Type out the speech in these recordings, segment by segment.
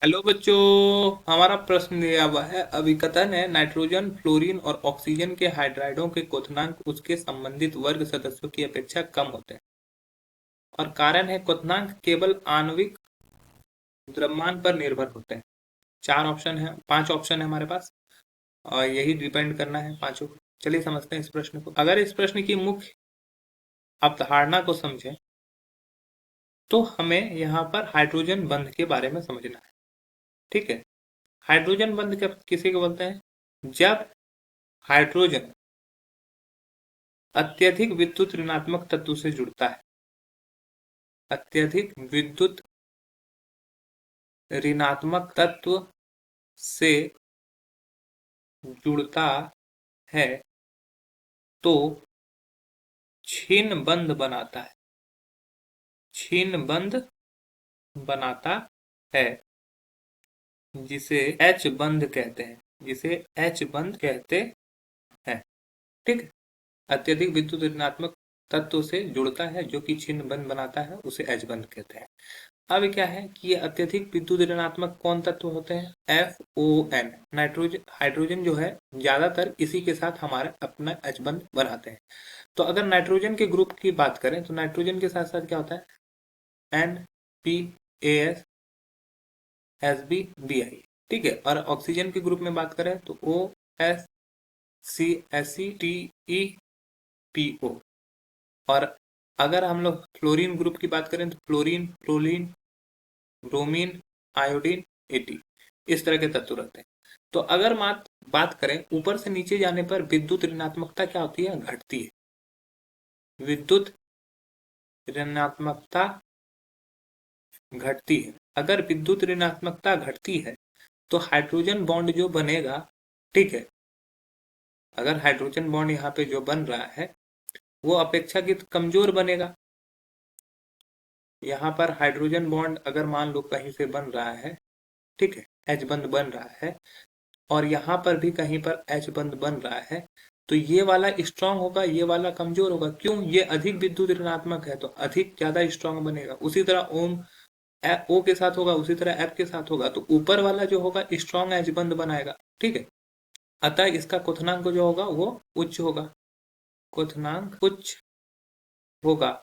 Hello बच्चों। हमारा प्रश्न दिया हुआ है, अभिकथन है नाइट्रोजन, फ्लोरीन और ऑक्सीजन के हाइड्राइडों के क्वथनांक उसके संबंधित वर्ग सदस्यों की अपेक्षा कम होते हैं। और कारण है क्वथनांक केवल आणविक द्रव्यमान पर निर्भर होते हैं। चार ऑप्शन है, पांच ऑप्शन है हमारे पास और यही डिपेंड करना है पांचों। चलिए समझते हैं इस प्रश्न को। अगर इस प्रश्न की मुख्य अवधारणा को समझें तो हमें यहाँ पर हाइड्रोजन बंध के बारे में समझना है। ठीक है, हाइड्रोजन बंध किसे को बोलते हैं? जब हाइड्रोजन अत्यधिक विद्युत ऋणात्मक तत्व से जुड़ता है, अत्यधिक विद्युत ऋणात्मक तत्व से जुड़ता है तो छिन्न बंध बनाता है, छिन्न बंध बनाता है, जिसे एच बंध कहते हैं, जिसे एच बंध कहते हैं। ठीक है, अत्यधिक विद्युत ऋणात्मक तत्व से जुड़ता है जो कि छिन्न बंध बनाता है, उसे एच बंध कहते हैं। अब क्या है कि ये अत्यधिक विद्युत ऋणात्मक कौन तत्व होते हैं? FON। नाइट्रोजन हाइड्रोजन जो है ज्यादातर इसी के साथ हमारा अपना एच बंध बनाते हैं। तो अगर नाइट्रोजन के ग्रुप की बात करें तो नाइट्रोजन के साथ साथ क्या होता है? NPAS SB BI। ठीक है, और ऑक्सीजन के ग्रुप में बात करें तो OSCSCTEPO। और अगर हम लोग फ्लोरीन ग्रुप की बात करें तो fluorine, fluorine, bromine, iodine, eighty, इस तरह के तत्व रहते हैं। तो अगर बात करें ऊपर से नीचे जाने पर विद्युत ऋणात्मकता क्या होती है? घटती है। विद्युत ऋणात्मकता घटती है। अगर विद्युत ऋणात्मकता घटती है तो हाइड्रोजन बॉन्ड जो बनेगा, ठीक है, अगर हाइड्रोजन बॉन्ड यहाँ पे जो बन रहा है वो अपेक्षाकृत कमजोर बनेगा। यहाँ पर हाइड्रोजन बॉन्ड अगर मान लो कहीं से बन रहा है, ठीक है, एच बंध बन रहा है, और यहाँ पर भी कहीं पर एच बंध बन रहा है, तो ये वाला स्ट्रांग होगा, ये वाला कमजोर होगा। क्यों? ये अधिक विद्युत ऋणात्मक है तो अधिक ज्यादा स्ट्रांग बनेगा। उसी तरह ओ के साथ होगा, उसी तरह एफ के साथ होगा, तो ऊपर वाला जो होगा स्ट्रांग एच बंध बनाएगा। ठीक है, अतः इसका क्वथनांक जो होगा वो उच्च होगा, क्वथनांक उच्च होगा।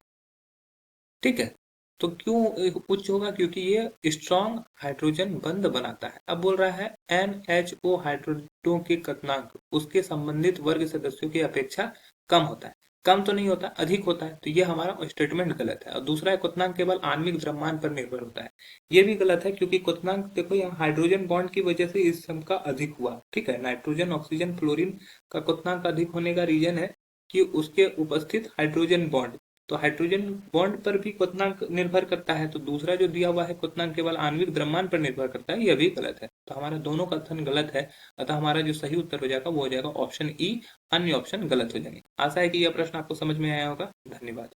ठीक है, तो क्यों उच्च होगा? क्योंकि ये स्ट्रॉन्ग हाइड्रोजन बंध बनाता है। अब बोल रहा है NHO हाइड्रोजन के क्वथनांक उसके संबंधित वर्ग सदस्यों की अपेक्षा कम होता है। कम तो नहीं होता, अधिक होता है, तो ये हमारा स्टेटमेंट गलत है। और दूसरा है क्वथनांक केवल आणविक द्रव्यमान पर निर्भर होता है। ये भी गलत है क्योंकि क्वथनांक देखो यहाँ हाइड्रोजन बॉन्ड की वजह से इस सब का अधिक हुआ। ठीक है, नाइट्रोजन, ऑक्सीजन, फ्लोरीन का क्वथनांक अधिक होने का रीजन है कि उसके उपस्थित हाइड्रोजन बॉन्ड, तो हाइड्रोजन बॉन्ड पर भी क्वथनांक निर्भर करता है। तो दूसरा जो दिया हुआ है क्वथनांक केवल आणविक द्रव्यमान पर निर्भर करता है, यह भी गलत है। तो हमारा दोनों कथन गलत है। अतः हमारा जो सही उत्तर हो जाएगा वो हो जाएगा ऑप्शन ई, अन्य ऑप्शन गलत हो जाएंगे। आशा है कि यह प्रश्न आपको समझ में आया होगा। धन्यवाद।